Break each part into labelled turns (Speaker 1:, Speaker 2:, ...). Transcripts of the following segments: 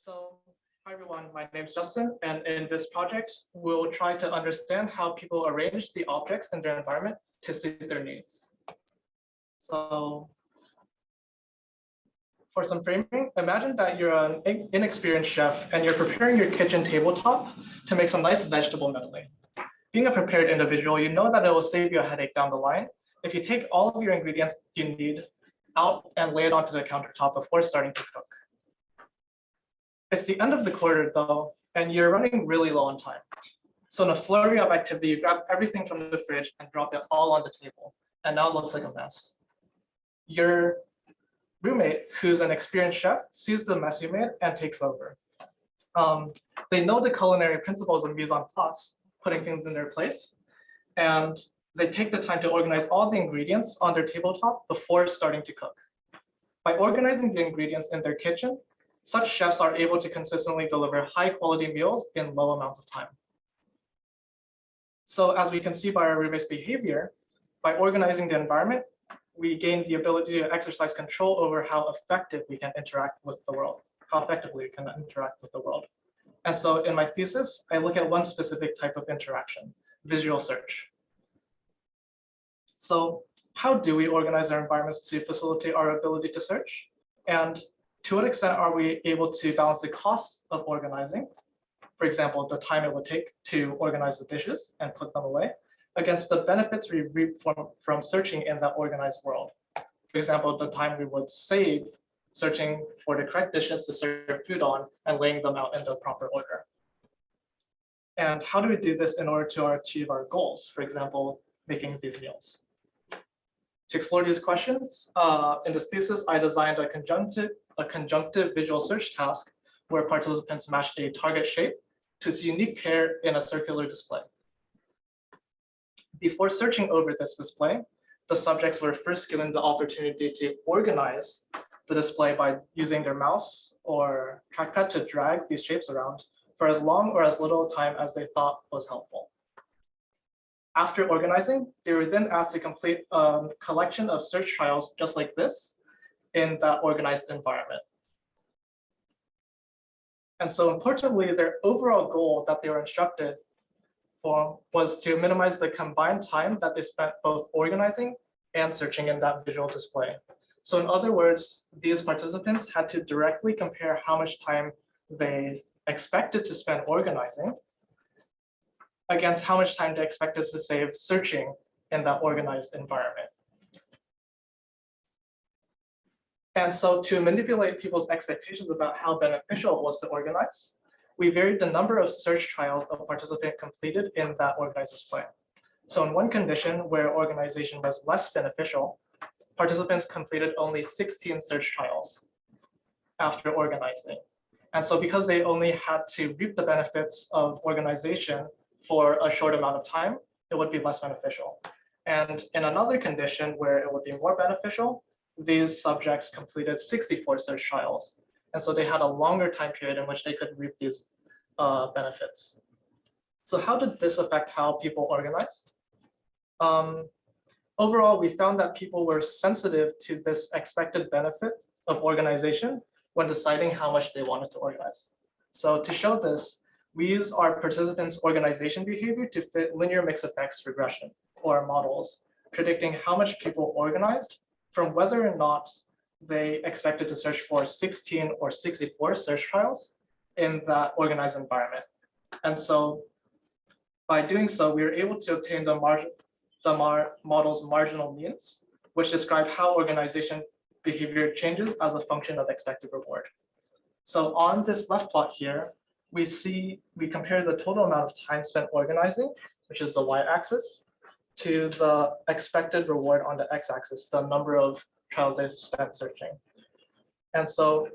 Speaker 1: So, hi everyone, my name is Justin, and in this project, we'll try to understand how people arrange the objects in their environment to suit their needs. So, for some framing, imagine that you're an inexperienced chef and you're preparing your kitchen tabletop to make some nice vegetable medley. Being a prepared individual, you know that it will save you a headache down the line if you take all of your ingredients you need out and lay it onto the countertop before starting to cook. It's the end of the quarter though, and you're running really low on time. So in a flurry of activity, you grab everything from the fridge and drop it all on the table. And now it looks like a mess. Your roommate, who's an experienced chef, sees the mess you made and takes over. They know the culinary principles of mise en place, putting things in their place. And they take the time to organize all the ingredients on their tabletop before starting to cook. By organizing the ingredients in their kitchen, such chefs are able to consistently deliver high quality meals in low amounts of time. So as we can see by our roommate's behavior, by organizing the environment, we gain the ability to exercise control over how effective we can interact with the world, how effectively we can interact with the world. And so in my thesis, I look at one specific type of interaction, visual search. So how do we organize our environments to facilitate our ability to search? And to what extent are we able to balance the costs of organizing, for example, the time it would take to organize the dishes and put them away, against the benefits we reap from searching in that organized world? For example, the time we would save searching for the correct dishes to serve food on and laying them out in the proper order. And how do we do this in order to achieve our goals, for example, making these meals? To explore these questions, in this thesis, I designed a conjunctive visual search task where participants matched a target shape to its unique pair in a circular display. Before searching over this display, the subjects were first given the opportunity to organize the display by using their mouse or trackpad to drag these shapes around for as long or as little time as they thought was helpful. After organizing, they were then asked to complete a collection of search trials just like this in that organized environment. And so importantly, their overall goal that they were instructed for was to minimize the combined time that they spent both organizing and searching in that visual display. So in other words, these participants had to directly compare how much time they expected to spend organizing against how much time they expected to save searching in that organized environment. And so to manipulate people's expectations about how beneficial it was to organize, we varied the number of search trials a participant completed in that organized display. So in one condition where organization was less beneficial, participants completed only 16 search trials after organizing. And so because they only had to reap the benefits of organization for a short amount of time, it would be less beneficial. And in another condition where it would be more beneficial, these subjects completed 64 search trials. And so they had a longer time period in which they could reap these benefits. So how did this affect how people organized? Overall, we found that people were sensitive to this expected benefit of organization when deciding how much they wanted to organize. So to show this, we use our participants' organization behavior to fit linear mixed effects regression, or models, predicting how much people organized from whether or not they expected to search for 16 or 64 search trials in that organized environment. And so by doing so, we were able to obtain the model's marginal means, which describe how organization behavior changes as a function of expected reward. So on this left plot here, we compare the total amount of time spent organizing, which is the y-axis, to the expected reward on the x-axis, the number of trials they spent searching. And so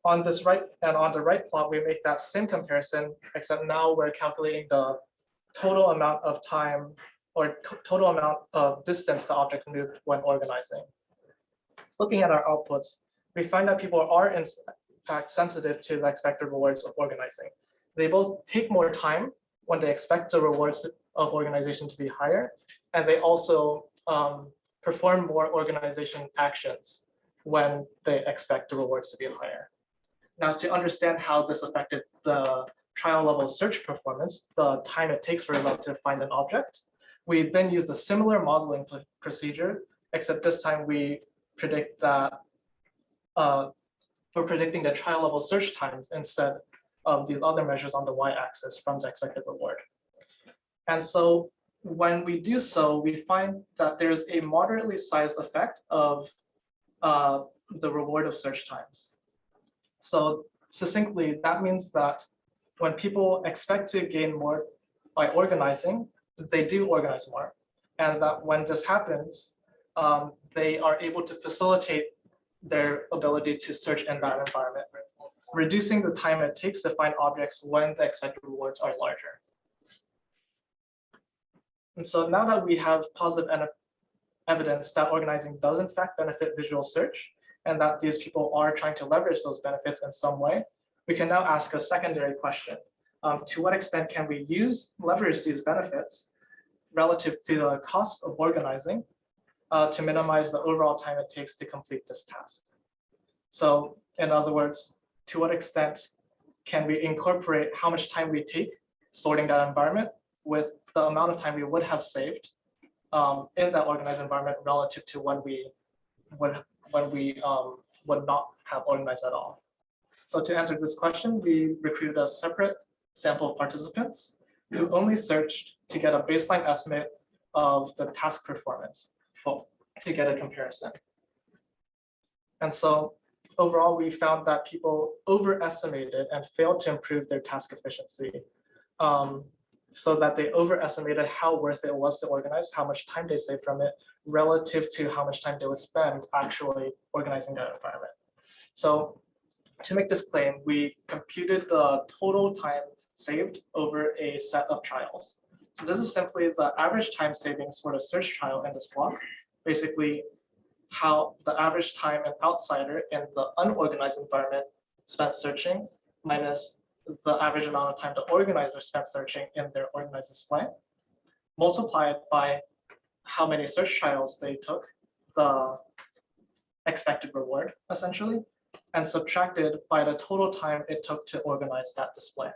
Speaker 1: on this right and on the right plot, we make that same comparison, except now we're calculating the total amount of time or total amount of distance the object moved when organizing. So looking at our outputs, we find that people are in fact sensitive to the expected rewards of organizing. They both take more time when they expect the rewards of organization to be higher, and they also perform more organization actions when they expect the rewards to be higher. Now, to understand how this affected the trial level search performance, the time it takes for a web to find an object, we then used a similar modeling procedure, except this time we predict that we're predicting the trial level search times instead of these other measures on the y-axis from the expected reward. And so when we do so, we find that there's a moderately sized effect of the reward of search times. So succinctly, that means that when people expect to gain more by organizing, they do organize more. And that when this happens, they are able to facilitate their ability to search in that environment, reducing the time it takes to find objects when the expected rewards are larger. And so now that we have positive evidence that organizing does in fact benefit visual search, and that these people are trying to leverage those benefits in some way, we can now ask a secondary question. To what extent can we leverage these benefits relative to the cost of organizing to minimize the overall time it takes to complete this task? So in other words, to what extent can we incorporate how much time we take sorting that environment with the amount of time we would have saved in that organized environment relative to when we would not have organized at all. So to answer this question, we recruited a separate sample of participants who only searched to get a baseline estimate of the task performance to get a comparison. And so overall, we found that people overestimated and failed to improve their task efficiency, so that they overestimated how worth it was to organize, how much time they saved from it, relative to how much time they would spend actually organizing their environment. So to make this claim, we computed the total time saved over a set of trials. So this is simply the average time savings for the search trial in this block, basically how the average time an outsider in the unorganized environment spent searching minus the average amount of time the organizer spent searching in their organized display, multiplied by how many search trials they took, the expected reward, essentially, and subtracted by the total time it took to organize that display.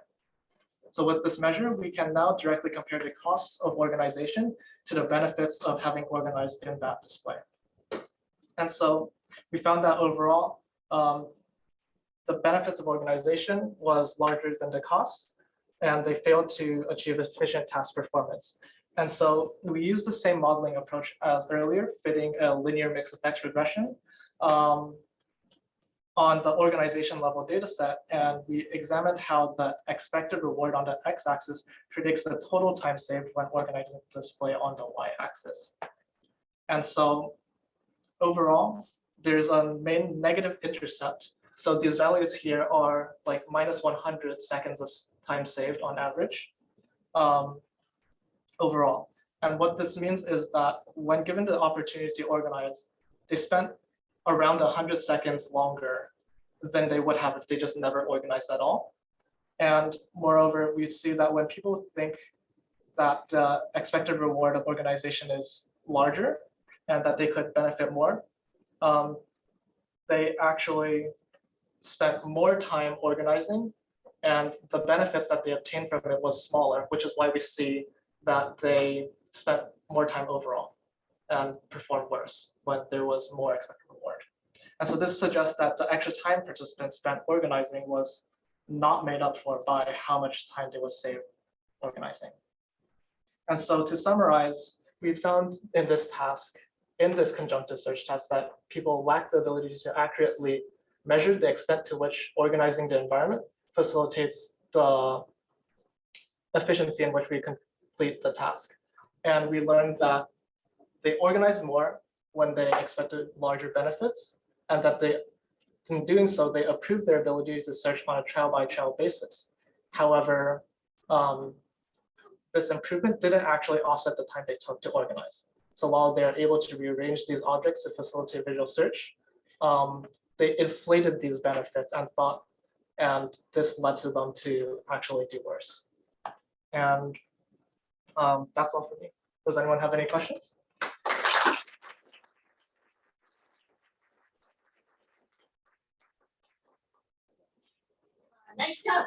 Speaker 1: So with this measure, we can now directly compare the costs of organization to the benefits of having organized in that display. And so we found that overall, the benefits of organization was larger than the costs, and they failed to achieve efficient task performance. And so we used the same modeling approach as earlier, fitting a linear mixed effects regression on the organization level data set, and we examined how the expected reward on the x-axis predicts the total time saved when organizing the display on the y-axis. And so overall, there's a main negative intercept. So these values here are like minus 100 seconds of time saved on average overall. And what this means is that when given the opportunity to organize, they spent around 100 seconds longer than they would have if they just never organized at all. And moreover, we see that when people think that the expected reward of organization is larger and that they could benefit more, they actually spent more time organizing, and the benefits that they obtained from it was smaller, which is why we see that they spent more time overall and performed worse when there was more expected reward. And so this suggests that the extra time participants spent organizing was not made up for by how much time they would save organizing. And so to summarize, we found in this task, in this conjunctive search task, that people lack the ability to accurately measure the extent to which organizing the environment facilitates the efficiency in which we complete the task. And we learned that they organized more when they expected larger benefits, and that they, in doing so, they improved their ability to search on a trial-by-trial basis. However, this improvement didn't actually offset the time they took to organize. So while they are able to rearrange these objects to facilitate visual search, they inflated these benefits and this led to them to actually do worse. And that's all for me. Does anyone have any questions?
Speaker 2: Nice job.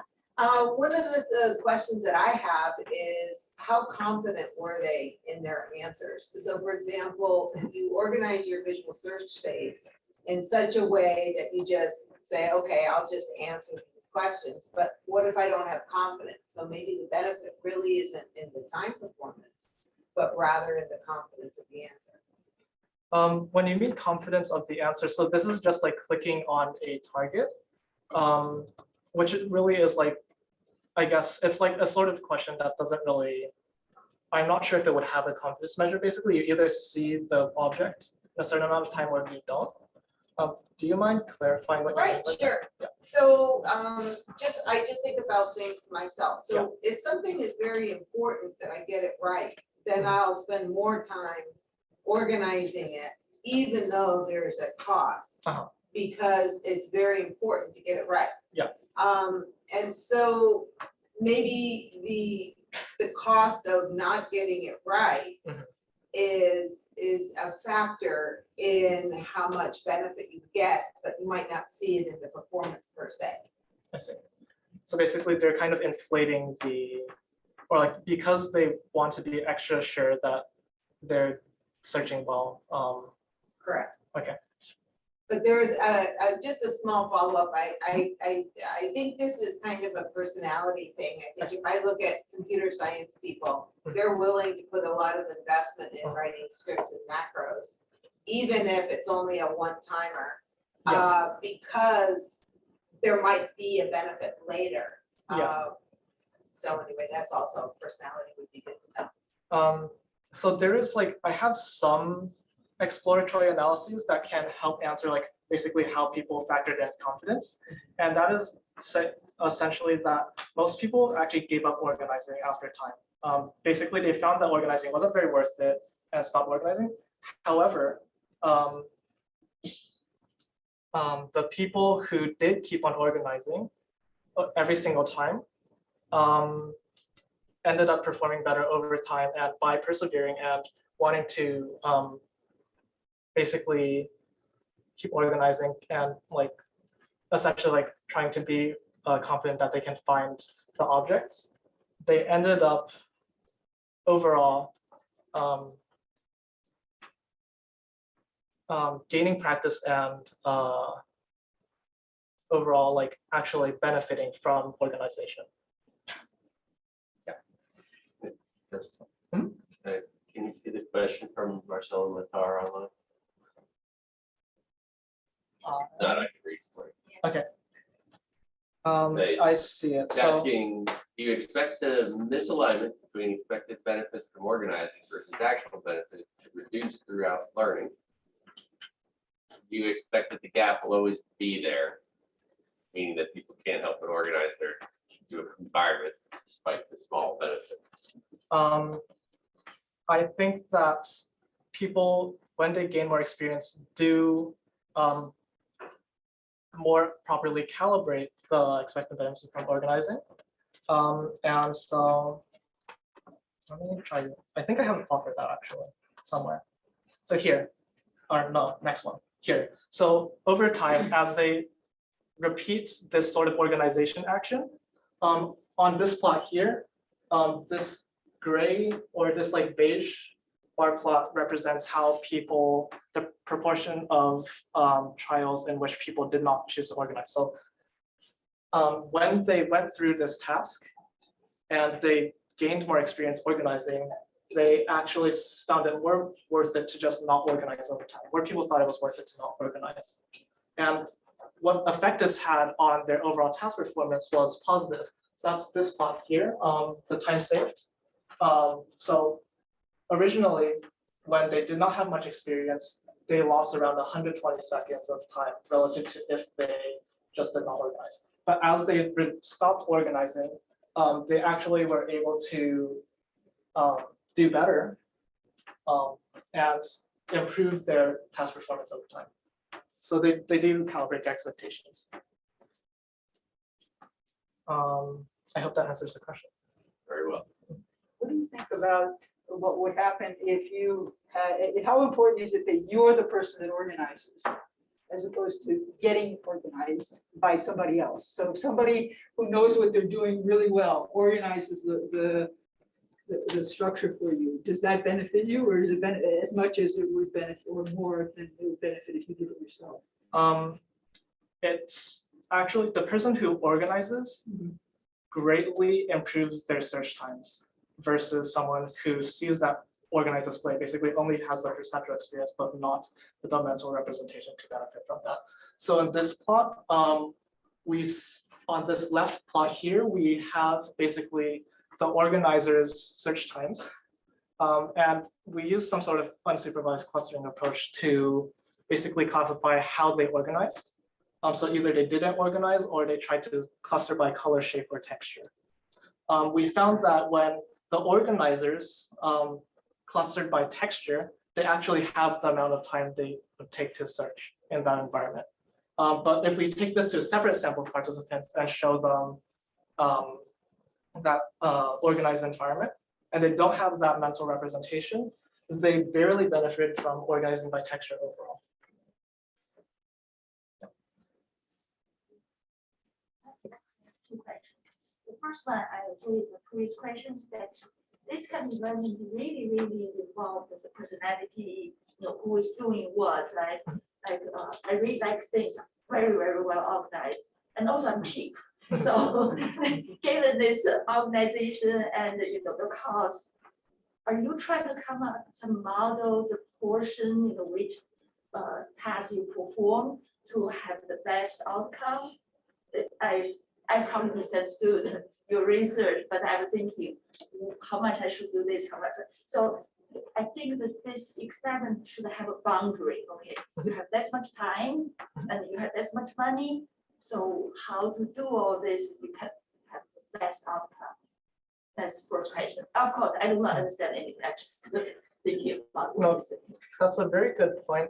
Speaker 2: One of the questions that I have is how confident were they in their answers? So for example, if you organize your visual search space in such a way that you just say, okay, I'll just answer these questions, but what if I don't have confidence? So maybe the benefit really isn't in the time performance, but rather in the confidence of the answer.
Speaker 1: When you mean confidence of the answer, so this is just like clicking on a target, which it really is like, I guess it's like a sort of question that doesn't really, I'm not sure if it would have a confidence measure. Basically, you either see the object in a certain amount of time or you don't. Do you mind clarifying what you mean
Speaker 2: Right,
Speaker 1: by that?
Speaker 2: sure.
Speaker 1: Yeah.
Speaker 2: So I just think about things myself. So if something is very important that I get it right, then I'll spend more time organizing it, even though there's a cost, because it's very important to get it right.
Speaker 1: Yeah.
Speaker 2: And so maybe the cost of not getting it right is a factor in how much benefit you get, but you might not see it in the performance per se.
Speaker 1: I see. So basically they're kind of inflating or like because they want to be extra sure that they're searching well.
Speaker 2: Correct.
Speaker 1: Okay.
Speaker 2: But there's just a small follow-up. I think this is kind of a personality thing. I think if I look at computer science people, they're willing to put a lot of investment in writing scripts and macros, even if it's only a one-timer, because there might be a benefit later. So anyway, that's also personality would be good to know.
Speaker 1: So there is like, I have some exploratory analyses that can help answer like basically how people factored in confidence. And that is essentially that most people actually gave up organizing after time. Basically, they found that organizing wasn't very worth it and stopped organizing. However, the people who did keep on organizing every single time ended up performing better over time, and by persevering and wanting to basically keep organizing and like essentially like trying to be confident that they can find the objects, they ended up overall gaining practice and overall like actually benefiting from organization.
Speaker 3: Can you see the question from Marcelo Matar online? Not, I can read for you.
Speaker 1: Okay.
Speaker 3: They-
Speaker 1: I see it.
Speaker 3: It's
Speaker 1: So
Speaker 3: asking, do you expect the misalignment between expected benefits from organizing versus actual benefits to reduce throughout learning? Do you expect that the gap will always be there, meaning that people can't help but organize their environment despite the small benefits?
Speaker 1: I think that people, when they gain more experience, do more properly calibrate the expected benefits from organizing. And so let me try. I think I have a plot for that actually somewhere. So here, or no, next one here. So over time, as they repeat this sort of organization action, on this plot here, this gray or this like beige bar plot represents how people, the proportion of trials in which people did not choose to organize. So when they went through this task and they gained more experience organizing, they actually found it more worth it to just not organize over time, where people thought it was worth it to not organize. And what effect this had on their overall task performance was positive. So that's this plot here, the time saved. So originally, when they did not have much experience, they lost around 120 seconds of time relative to if they just did not organize. But as they stopped organizing, they actually were able to do better and improve their task performance over time. So they do calibrate their expectations. I hope that answers the question.
Speaker 3: Very well.
Speaker 4: What do you think about what would happen if you, how important is it that you're the person that organizes? as opposed to getting organized by somebody else. So if somebody who knows what they're doing really well organizes the structure for you, does that benefit you, or is it as much as it would benefit, or more than it would benefit if you did it yourself?
Speaker 1: It's actually the person who organizes greatly improves their search times versus someone who sees that organized display, basically only has the perceptual experience, but not the mental representation to benefit from that. So in this plot, on this left plot here, we have basically the organizer's search times. And we use some sort of unsupervised clustering approach to basically classify how they organized. So either they didn't organize or they tried to cluster by color, shape, or texture. We found that when the organizers clustered by texture, they actually have the amount of time they would take to search in that environment. But if we take this to separate sample participants and show them that organized environment, and they don't have that mental representation, they barely benefit from organizing by texture overall.
Speaker 5: Two questions. The first one, I agree with the previous questions that this kind of learning really involved with the personality, who is doing what, right? I really like things very well organized, and also I'm cheap. So given this organization and the cost, are you trying to come up to model the portion, which task you perform to have the best outcome? I probably misunderstood your research, but I was thinking how much I should do this, how much. So I think that this experiment should have a boundary. Okay, you have this much time and you have this much money. So how to do all this, you can have the best outcome. That's first question. Of course, I do not understand anything. I just thinking about what you said.
Speaker 1: That's a very good point.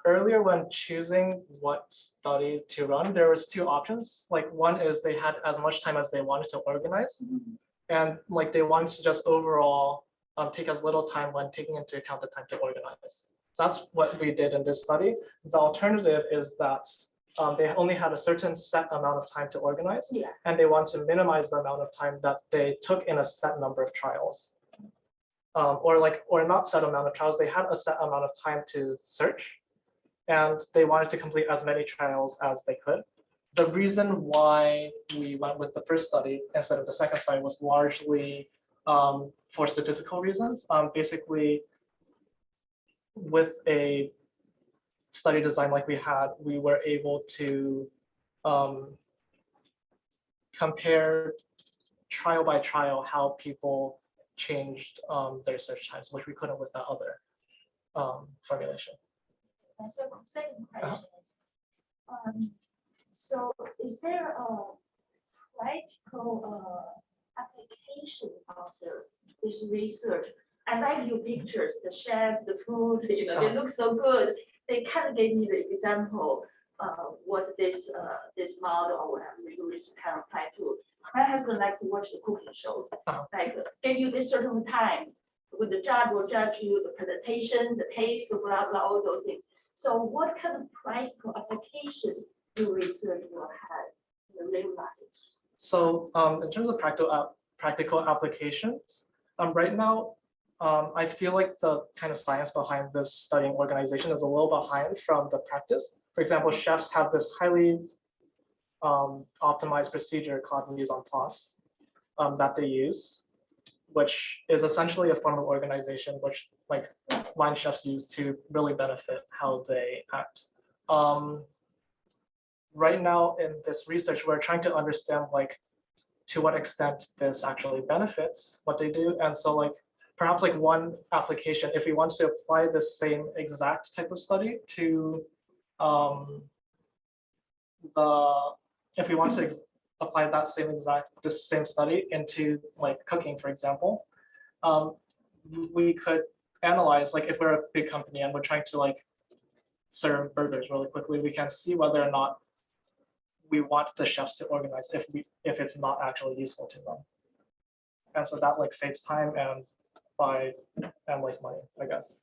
Speaker 1: Earlier, when choosing what study to run, there was two options. Like one is they had as much time as they wanted to organize, and like they wanted to just overall take as little time when taking into account the time to organize. So that's what we did in this study. The alternative is that they only had a certain set amount of time to organize, and they want to minimize the amount of time that they took in a set number of trials. Or not set amount of trials, they had a set amount of time to search, and they wanted to complete as many trials as they could. The reason why we went with the first study instead of the second study was largely for statistical reasons. Basically, with a study design like we had, we were able to compare trial by trial how people changed their search times, which we couldn't with that other formulation.
Speaker 5: And so second question is, so is there a practical application of this research? I like your pictures, the chef, the food, they look so good. They kind of gave me the example what this model or whatever you can apply to. My husband likes to watch the cooking show, like give you this certain time with the judge will judge you the presentation, the taste, blah blah, all those things. So what kind of practical application do research will have in the real life?
Speaker 1: So in terms of practical applications, right now, I feel like the kind of science behind this studying organization is a little behind from the practice. For example, chefs have this highly optimized procedure called mise en place that they use, which is essentially a form of organization which like line chefs use to really benefit how they act. Right now in this research, we're trying to understand like to what extent this actually benefits what they do. And so like perhaps like one application, if we want to apply the same exact type of study to if we want to apply that this same study into like cooking, for example, we could analyze, like if we're a big company and we're trying to like serve burgers really quickly, we can see whether or not we want the chefs to organize if it's not actually useful to them. And so that like saves time and like money, I guess.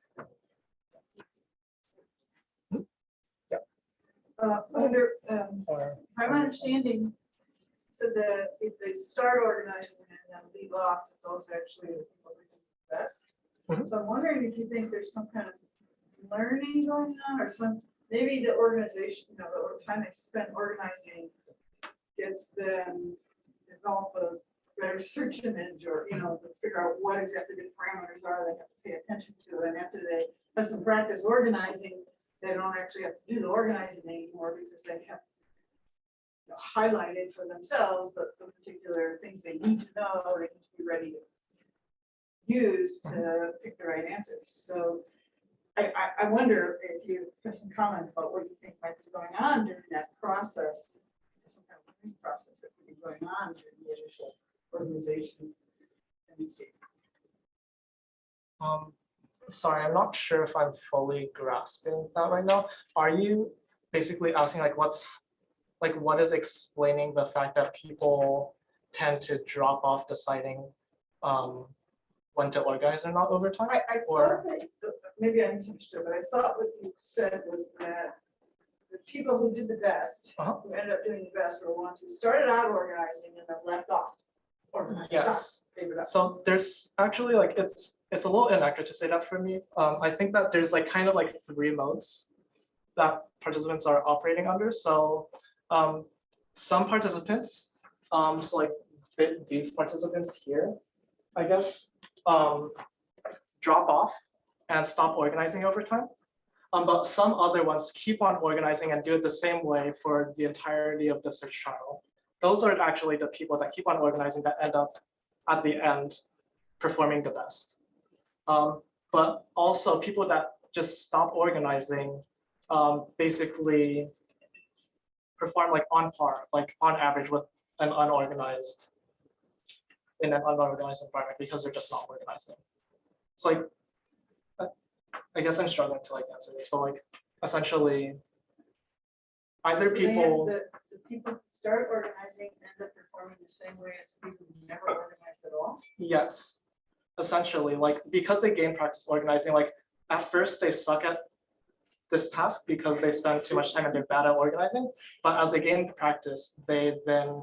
Speaker 1: Yeah. Or,
Speaker 6: I'm understanding, so that if they start organizing and then leave off, those actually are the people who do the best.
Speaker 1: Mhm.
Speaker 6: So I'm wondering if you think there's some kind of learning going on, or maybe the organization, the time they spend organizing gets them develop a better search image, or, to figure out what exactly the parameters are they have to pay attention to, and after they have some practice organizing, they don't actually have to do the organizing anymore because they have highlighted for themselves the particular things they need to know, they need to be ready to use to pick the right answers. So I wonder if you have some comment about what you think might be going on during that process, some kind of learning process that could be going on during the initial organization. Let me see.
Speaker 1: Sorry, I'm not sure if I'm fully grasping that right now. Are you basically asking like what is explaining the fact that people tend to drop off deciding when to organize or not over time?
Speaker 6: I
Speaker 1: Or-
Speaker 6: thought that, maybe I misunderstood, but I thought what you said was that the people who did the best, who ended up doing the best, were the ones who started out organizing and then left off. Organizing.
Speaker 1: Yes.
Speaker 6: Gave it up.
Speaker 1: So there's actually like it's a little inaccurate to say that for me. I think that there's like kind of like 3 modes that participants are operating under. So some participants, so like these participants here, I guess, drop off and stop organizing over time. But some other ones keep on organizing and do it the same way for the entirety of the search trial. Those are actually the people that keep on organizing that end up at the end performing the best. But also people that just stop organizing basically perform like on par, like on average with an unorganized in an unorganized environment because they're just not organizing. It's like, I guess I'm struggling to like answer this, but like essentially either
Speaker 6: So they have
Speaker 1: people,
Speaker 6: the people who start organizing end up performing the same way as people who never organized at all.
Speaker 1: yes, essentially like because they gain practice organizing, like at first they suck at this task because they spend too much time and they're bad at organizing, but as they gain practice, they then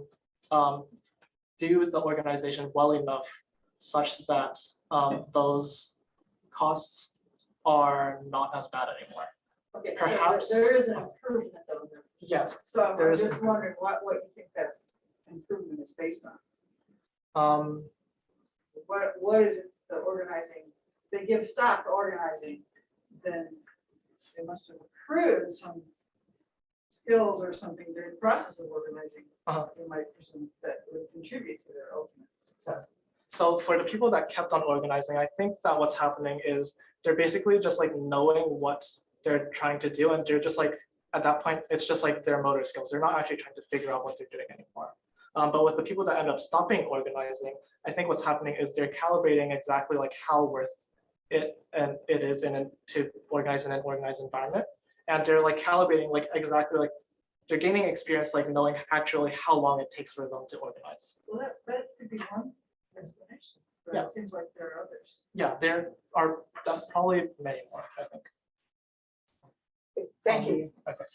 Speaker 1: do the organization well enough such that those costs are not as bad anymore.
Speaker 6: Okay,
Speaker 1: Perhaps-
Speaker 6: so there is an improvement though.
Speaker 1: Yes,
Speaker 6: So
Speaker 1: there
Speaker 6: I'm
Speaker 1: is
Speaker 6: just wondering what you think that improvement is based on. What is it, the organizing, they give stock to organizing, then they must have accrued some skills or something during the process of organizing. You might presume that would contribute to their ultimate success.
Speaker 1: so for the people that kept on organizing, I think that what's happening is they're basically just like knowing what they're trying to do, and they're just like, at that point, it's just like their motor skills. They're not actually trying to figure out what they're doing anymore. But with the people that end up stopping organizing, I think what's happening is they're calibrating exactly like how worth it is to organize in an organized environment. And they're like calibrating like exactly like they're gaining experience like knowing actually how long it takes for them to organize.
Speaker 6: Well, that could be one explanation, but
Speaker 1: Yeah.
Speaker 6: it seems like there are others.
Speaker 1: Yeah, there are probably many more, I think.
Speaker 4: Thank you.
Speaker 1: Okay.